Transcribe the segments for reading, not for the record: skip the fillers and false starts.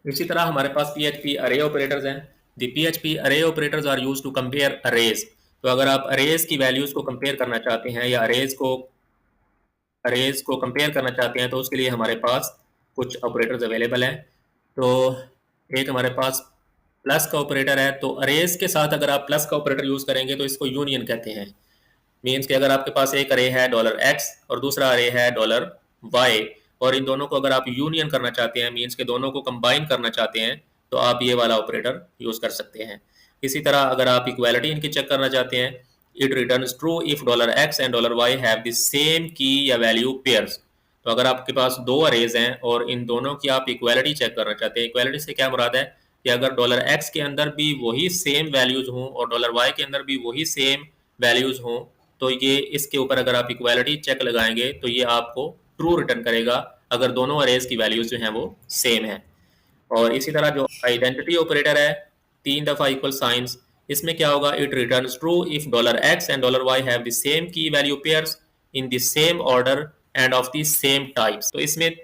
इसी तरह हमारे पास PHP अरे ऑपरेटर्स हैं। The PHP array operators are used to compare arrays. तो अगर आप अरेज की वैल्यूज को कंपेयर करना चाहते हैं या अरेज को कंपेयर करना चाहते हैं तो उसके लिए हमारे पास कुछ ऑपरेटर्स अवेलेबल हैं। तो एक हमारे पास प्लस का ऑपरेटर है। तो अरेज के साथ अगर आप प्लस का ऑपरेटर यूज करेंगे तो इसको यूनियन कहते हैं। मीन्स कि अगर आपके पास एक अरे है $x और दूसरा अरे है $y, और इन दोनों को अगर आप यूनियन करना चाहते हैं, मीन्स के दोनों को कंबाइन करना चाहते हैं, तो आप ये वाला ऑपरेटर यूज कर सकते हैं। इसी तरह अगर आप इक्वालिटी इनकी चेक करना चाहते हैं, it returns true if $x and $y have the same की या वैल्यू पेयर्स। तो अगर आपके पास दो अरेज हैं और इन दोनों की आप इक्वालिटी चेक करना चाहते हैं, इक्वालिटी से क्या मुराद है कि अगर $x के अंदर भी वही सेम वैल्यूज हों और $y के अंदर भी वही सेम वैल्यूज हों, तो ये इसके ऊपर अगर आप इक्वालिटी चेक लगाएंगे तो ये आपको ट्रू रिटर्न करेगा अगर दोनों अरेज की वैल्यूज जो हैं वो सेम है। और इसी तरह जो आइडेंटिटी ऑपरेटर है, 3 दफा इक्वल साइंस, इसमें क्या होगा, it returns true if $x and $y have the same key value pairs in the same order and of the same types. तो इसमें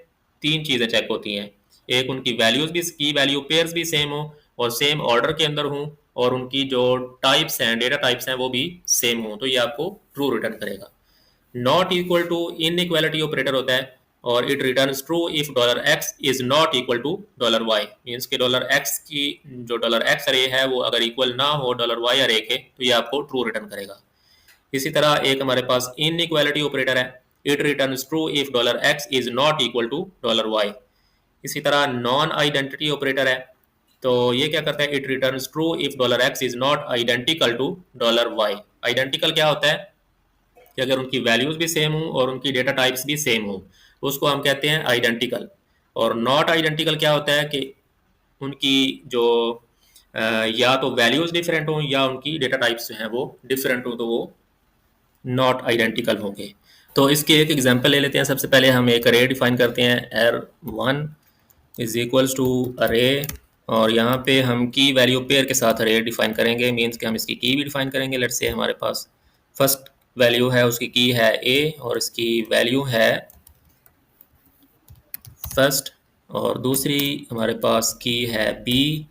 तीन चीजें चेक होती हैं, एक उनकी वैल्यूज भी, की वैल्यू पेयर्स भी सेम हो और सेम ऑर्डर के अंदर हों, और उनकी जो टाइप्स हैं, डेटा टाइप्स हैं, वो भी सेम हो, तो ये आपको ट्रू रिटर्न करेगा। Not equal to inequality operator होता है और it returns true if $x is not equal to $y। Means के $x की जो $x अरे है वो अगर इक्वल ना हो $y अरे के, तो ये आपको ट्रू रिटर्न करेगा। इसी तरह एक हमारे पास इनइक्वालिटी ऑपरेटर है, it returns true if $x is not equal to $y। इसी तरह नॉन आइडेंटिटी ऑपरेटर है, तो ये क्या करता है, it returns true if $x is not identical to $y। Identical क्या होता है कि अगर उनकी वैल्यूज भी सेम हो और उनकी डेटा टाइप्स भी सेम हो, तो उसको हम कहते हैं आइडेंटिकल। और नॉट आइडेंटिकल क्या होता है कि उनकी जो या तो वैल्यूज डिफरेंट हो या उनकी डेटा टाइप्स जो हैं वो डिफरेंट हो, तो वो नॉट आइडेंटिकल होंगे। तो इसके एक एग्जांपल ले लेते हैं। सबसे पहले हम एक अरे डिफाइन करते हैं, R1 इज इक्वल्स टू अरे, और यहाँ पे हम की वैल्यू पेयर के साथ अरे डिफाइन करेंगे। मीन्स कि हम इसकी की भी डिफाइन करेंगे। लेट्स से हमारे पास फर्स्ट वैल्यू है, उसकी की है A और इसकी वैल्यू है फर्स्ट, और दूसरी हमारे पास की है B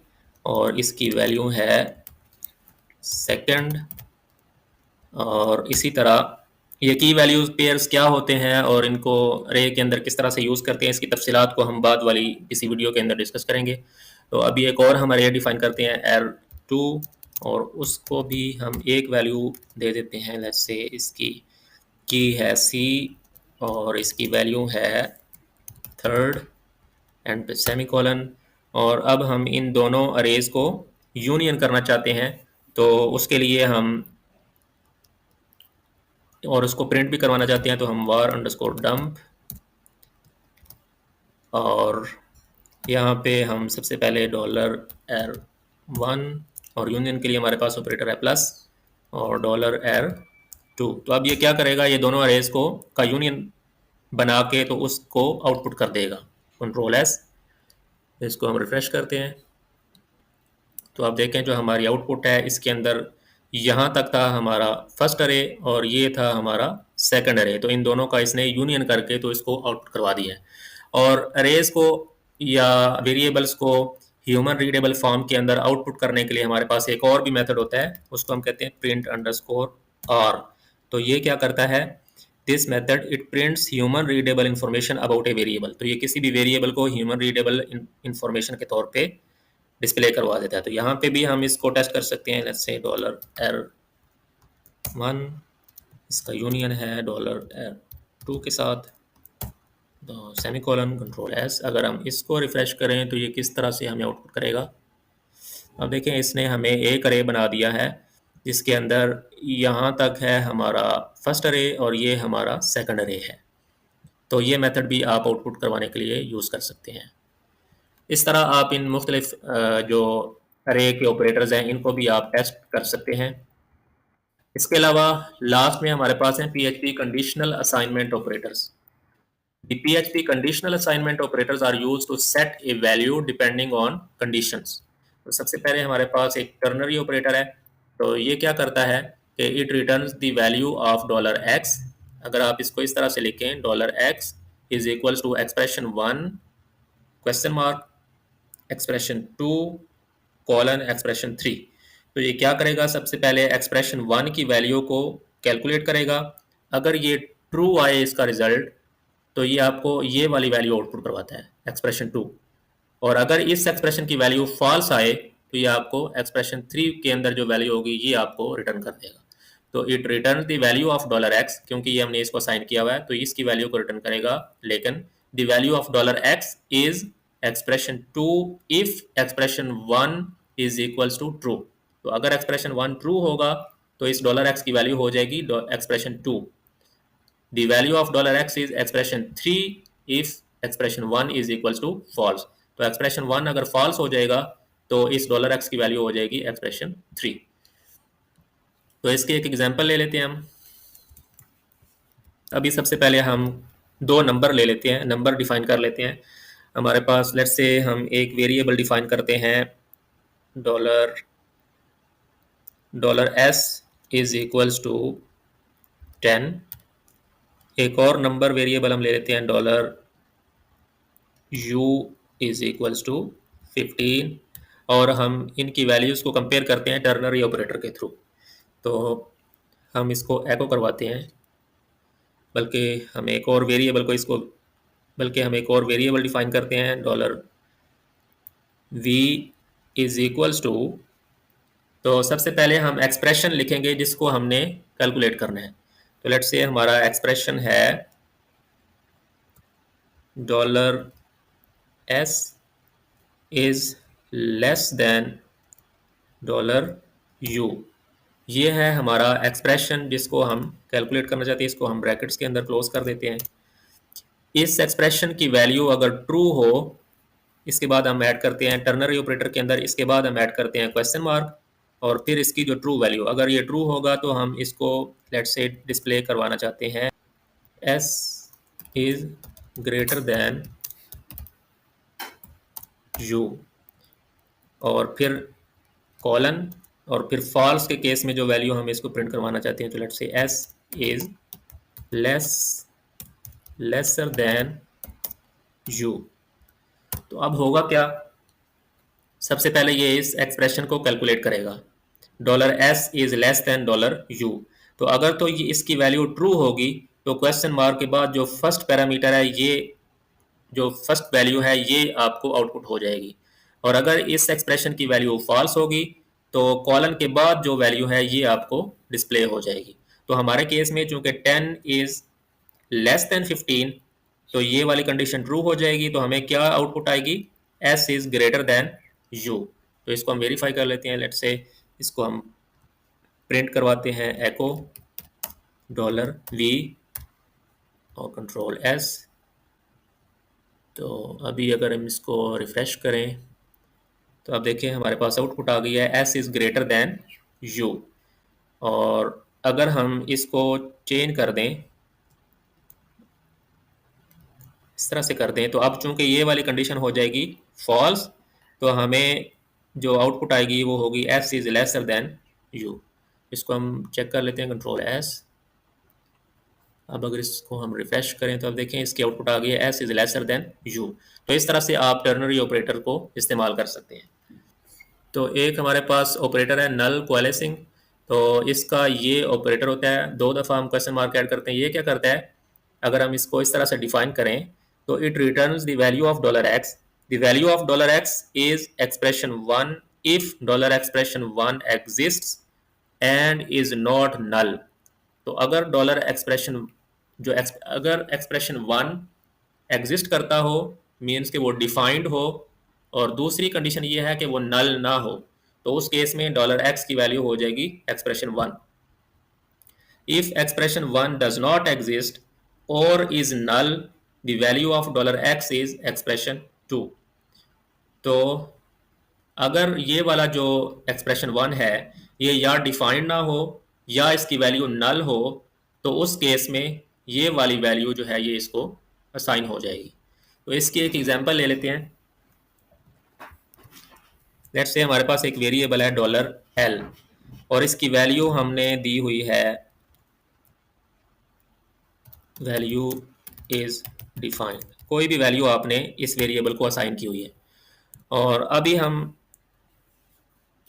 और इसकी वैल्यू है सेकंड। और इसी तरह ये की वैल्यूज पेयर्स क्या होते हैं और इनको अरे के अंदर किस तरह से यूज़ करते हैं, इसकी तफसीलात को हम बाद वाली किसी वीडियो के अंदर डिस्कस करेंगे। तो अभी एक और हम अरे डिफाइन करते हैं R2, और उसको भी हम एक वैल्यू दे देते हैं। लेट्स से इसकी की है C और इसकी वैल्यू है थर्ड एंड सेमीकोलन। और अब हम इन दोनों अरेज को यूनियन करना चाहते हैं, तो उसके लिए हम और उसको प्रिंट भी करवाना चाहते हैं, तो हम var अंडरस्कोर डम्प, और यहाँ पे हम सबसे पहले $R1 और यूनियन के लिए हमारे पास ऑपरेटर है प्लस और $R2। तो अब ये क्या करेगा, ये दोनों अरेज को का यूनियन बना के तो उसको आउटपुट कर देगा। कंट्रोल S, इसको हम रिफ्रेश करते हैं तो आप देखें जो हमारी आउटपुट है इसके अंदर यहाँ तक था हमारा फर्स्ट अरे और ये था हमारा सेकंड अरे, तो इन दोनों का इसने यूनियन करके तो इसको आउटपुट करवा दिया है। और अरेज को या वेरिएबल्स को ह्यूमन रीडेबल फॉर्म के अंदर आउटपुट करने के लिए हमारे पास एक और भी मेथड होता है, उसको हम कहते हैं प्रिंट अंडरस्कोर आर। तो ये क्या करता है, this method it prints human readable information about a variable. तो ये किसी भी वेरिएबल को ह्यूमन रीडेबल इंफॉर्मेशन के तौर पे डिस्प्ले करवा देता है। तो यहाँ पे भी हम इसको टेस्ट कर सकते हैं। लेट्स से $R1 इसका यूनियन है $R2 के साथ, तो सेमीकोलन कंट्रोल S। अगर हम इसको रिफ्रेश करें तो ये किस तरह से हमें आउटपुट करेगा। अब देखें इसने हमें एक अरे बना दिया है जिसके अंदर यहाँ तक है हमारा फर्स्ट अरे और ये हमारा सेकंड अरे है। तो ये मेथड भी आप आउटपुट करवाने के लिए यूज़ कर सकते हैं। इस तरह आप इन मुख्तलिफ जो अरे के ऑपरेटर्स हैं इनको भी आप टेस्ट कर सकते हैं। इसके अलावा लास्ट में हमारे पास हैं PHP conditional assignment operators. The PHP conditional assignment operators are used to set a value depending on conditions। तो सबसे पहले हमारे पास एक टर्नरी ऑपरेटर है, तो ये क्या करता है कि it returns the value of $x। अगर आप इसको इस तरह से लिखें, $x is equals to expression 1 question mark expression 2 colon expression 3। तो ये क्या करेगा, सबसे पहले एक्सप्रेशन 1 की वैल्यू को कैलकुलेट करेगा। अगर ये ट्रू आए इसका रिजल्ट, तो ये आपको ये वाली वैल्यू आउटपुट करवाता है एक्सप्रेशन 2। और अगर इस एक्सप्रेशन की वैल्यू फॉल्स आए तो ये आपको एक्सप्रेशन 3 के अंदर जो वैल्यू होगी ये आपको रिटर्न कर देगा। तो it return the value of dollar x, क्योंकि ये हमने इसको साइन किया हुआ है तो इसकी वैल्यू को रिटर्न करेगा। लेकिन the value of dollar x is expression 2 if expression 1 is equals to true. तो अगर एक्सप्रेशन 1 ट्रू होगा तो इस डॉलर एक्स की वैल्यू हो जाएगी expression 2। The value of $x is expression 3 if expression 1 is equals to false। तो expression 1 अगर false हो जाएगा तो इस $x की वैल्यू हो जाएगी expression 3। तो इसके एक एग्जांपल ले लेते हैं हम। अभी सबसे पहले हम दो नंबर ले लेते हैं, नंबर डिफाइन कर लेते हैं। हमारे पास लेट्स से हम एक वेरिएबल डिफाइन करते हैं dollar s is equals to 10। एक और नंबर वेरिएबल हम ले लेते हैं dollar u is equals to 15 और हम इनकी वैल्यूज़ को कंपेयर करते हैं टर्नरी ऑपरेटर के थ्रू। तो हम इसको एको करवाते हैं, बल्कि हम एक और वेरिएबल डिफाइन करते हैं dollar v is equals to. तो सबसे पहले हम एक्सप्रेशन लिखेंगे जिसको हमने कैलकुलेट करना है। तो लेट्स से हमारा एक्सप्रेशन है dollar s is less than dollar u। ये है हमारा एक्सप्रेशन जिसको हम कैलकुलेट करना चाहते हैं। इसको हम ब्रैकेट्स के अंदर क्लोज कर देते हैं। इस एक्सप्रेशन की वैल्यू अगर ट्रू हो, इसके बाद हम ऐड करते हैं टर्नरी ऑपरेटर के अंदर, इसके बाद हम ऐड करते हैं क्वेश्चन मार्क और फिर इसकी जो ट्रू वैल्यू, अगर ये ट्रू होगा तो हम इसको लेट्स से डिस्प्ले करवाना चाहते हैं s is greater than u और फिर कॉलन और फिर फॉल्स के केस में जो वैल्यू हम इसको प्रिंट करवाना चाहते हैं तो let's say s is lesser than u। तो अब होगा क्या, सबसे पहले ये इस एक्सप्रेशन को कैलकुलेट करेगा dollar s is less than dollar u। तो अगर तो ये इसकी वैल्यू ट्रू होगी तो क्वेश्चन मार्क के बाद जो फर्स्ट पैरामीटर है, ये जो फर्स्ट वैल्यू है ये आपको आउटपुट हो जाएगी। और अगर इस एक्सप्रेशन की वैल्यू फॉल्स होगी तो कॉलन के बाद जो वैल्यू है ये आपको डिस्प्ले हो जाएगी। तो हमारे केस में चूंकि 10 इज लेस देन 15 तो ये वाली कंडीशन ट्रू हो जाएगी। तो हमें क्या आउटपुट आएगी, s is greater than u। तो इसको हम वेरीफाई कर लेते हैं। लेट्स से इसको हम प्रिंट करवाते हैं एको डॉलर v और कंट्रोल s। तो अभी अगर हम इसको रिफ्रेश करें तो अब देखें हमारे पास आउटपुट आ गई है s is greater than u। और अगर हम इसको चेंज कर दें, इस तरह से कर दें, तो अब चूंकि ये वाली कंडीशन हो जाएगी फॉल्स, तो हमें जो आउटपुट आएगी वो होगी s is lesser than u। इसको हम चेक कर लेते हैं कंट्रोल s। अब अगर इसको हम रिफ्रेश करें तो अब देखें इसकी आउटपुट आ गई है s is lesser than u। तो इस तरह से आप टर्नरी ऑपरेटर को इस्तेमाल कर सकते हैं। तो एक हमारे पास ऑपरेटर है नल कोएलेसिंग। तो इसका ये ऑपरेटर होता है, दो दफ़ा हम क्वेश्चन मार्क ऐड करते हैं। ये क्या करता है, अगर हम इसको इस तरह से डिफाइन करें तो it returns the value of dollar x. The value of dollar x is expression 1 if dollar expression 1 exists and is not null. तो अगर डॉलर एक्सप्रेशन अगर एक्सप्रेशन 1 एग्जिस्ट करता हो, मीन्स कि वो डिफाइंड हो, और दूसरी कंडीशन ये है कि वो नल ना हो, तो उस केस में डॉलर एक्स की वैल्यू हो जाएगी expression 1। If expression 1 does not exist और is null, the value of dollar x is expression 2। तो अगर ये वाला जो एक्सप्रेशन 1 है ये या डिफाइंड ना हो या इसकी वैल्यू नल हो, तो उस केस में ये वाली वैल्यू जो है ये इसको असाइन हो जाएगी। तो इसकी एक एग्जांपल ले लेते हैं। लेट्स से हमारे पास एक वेरिएबल है डॉलर एल और इसकी वैल्यू हमने दी हुई है वैल्यू इज डिफाइंड। कोई भी वैल्यू आपने इस वेरिएबल को असाइन की हुई है। और अभी हम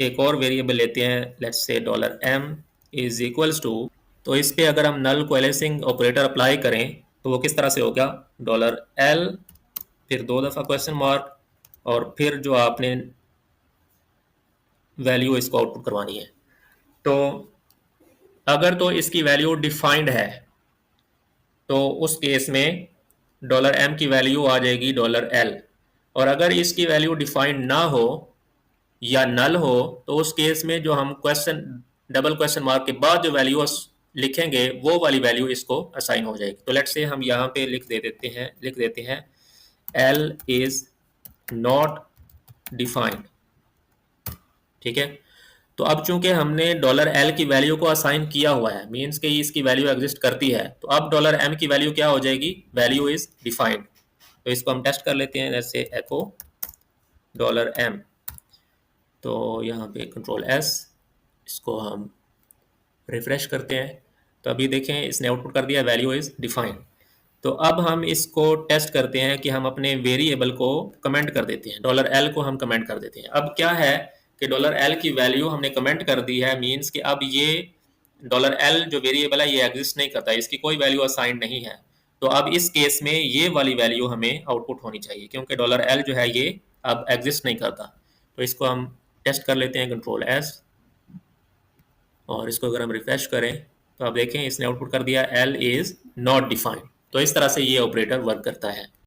एक और वेरिएबल लेते हैं, let's say $m is equals to, तो इस पे अगर हम नल कोएलेसिंग ऑपरेटर अप्लाई करें तो वो किस तरह से होगा, $L, फिर 2 दफ़ा क्वेश्चन मार्क, और फिर जो आपने वैल्यू इसको आउटपुट करवानी है। तो अगर तो इसकी वैल्यू डिफाइंड है तो उस केस में $m की वैल्यू आ जाएगी $L, और अगर इसकी वैल्यू डिफाइंड ना हो या नल हो तो उस केस में जो हम क्वेश्चन डबल क्वेश्चन मार्क के बाद जो वैल्यू लिखेंगे वो वाली वैल्यू इसको असाइन हो जाएगी। तो लेट्स से हम यहाँ पे लिख देते हैं L इज नॉट डिफाइंड। ठीक है, तो अब चूंकि हमने $L की वैल्यू को असाइन किया हुआ है, मींस कि इसकी वैल्यू एग्जिस्ट करती है, तो अब $M की वैल्यू क्या हो जाएगी, वैल्यू इज डिफाइंड। तो इसको हम टेस्ट कर लेते हैं, जैसे एको $M, तो यहाँ पे कंट्रोल S, इसको हम रिफ्रेश करते हैं, तो अभी देखें इसने आउटपुट कर दिया वैल्यू इज डिफाइंड। तो अब हम इसको टेस्ट करते हैं कि हम अपने वेरिएबल को कमेंट कर देते हैं, $L को हम कमेंट कर देते हैं। अब क्या है कि $L की वैल्यू हमने कमेंट कर दी है, मींस कि अब ये $L जो वेरिएबल है ये एग्जिस्ट नहीं करता, इसकी कोई वैल्यू असाइन नहीं है। तो अब इस केस में ये वाली वैल्यू हमें आउटपुट होनी चाहिए, क्योंकि $L जो है ये अब एग्जिस्ट नहीं करता। तो इसको हम टेस्ट कर लेते हैं, कंट्रोल S, और इसको अगर हम रिफ्रेश करें तो आप देखें इसने आउटपुट कर दिया L इज नॉट डिफाइंड। तो इस तरह से ये ऑपरेटर वर्क करता है।